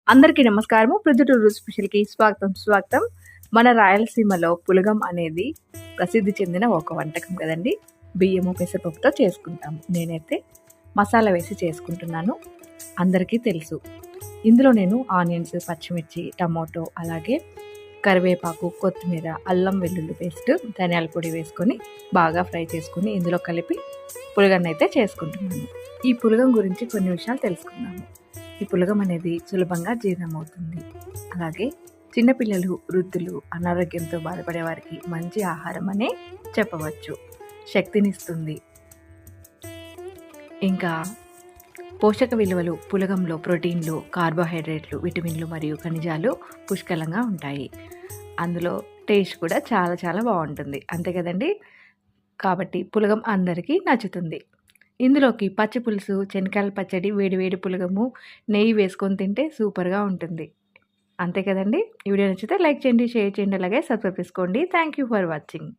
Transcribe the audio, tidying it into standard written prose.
అందరికీ నమస్కారము. ప్రొద్దుటూరు స్పెషల్‌కి స్వాగతం. మన రాయలసీమలో పులగం అనేది ప్రసిద్ధి చెందిన ఒక వంటకం కదండీ! బియ్యము, పెసరపప్పుతో చేసుకుంటాము. నేనైతే మసాలా వేసి చేసుకుంటున్నాను. అందరికీ తెలుసు. ఇందులో నేను ఆనియన్స్, పచ్చిమిర్చి, టమోటో అలాగే కరివేపాకు, కొత్తిమీర, అల్లం వెల్లుల్లి పేస్ట్, ధనియాల పొడి వేసుకొని బాగా ఫ్రై చేసుకొని ఇందులో కలిపి పులగన్నైతే చేసుకుంటున్నాను. ఈ పులగం గురించి కొన్ని విషయాలు తెలుసుకుందాము. ఈ పులగం అనేది సులభంగా జీర్ణమవుతుంది. అలాగే చిన్నపిల్లలు, వృద్ధులు, అనారోగ్యంతో బాధపడే వారికి మంచి ఆహారం అనే చెప్పవచ్చు. శక్తినిస్తుంది. ఇంకా పోషక విలువలు పులగంలో ప్రోటీన్లు, కార్బోహైడ్రేట్లు, విటమిన్లు మరియు ఖనిజాలు పుష్కలంగా ఉంటాయి. అందులో టేస్ట్ కూడా చాలా చాలా బాగుంటుంది. అంతే కదండి. కాబట్టి పులగం అందరికీ నచ్చుతుంది. ఇందులోకి పచ్చి పులుసు, శనగకాయల పచ్చడి, వేడి వేడి పులగము, నెయ్యి వేసుకొని తింటే సూపర్‌గా ఉంటుంది. అంతే కదండీ. ఈ వీడియో నచ్చితే లైక్ చేయండి, షేర్ చేయండి, అలాగే సబ్స్క్రైబ్ చేసుకోండి. Thank you for watching.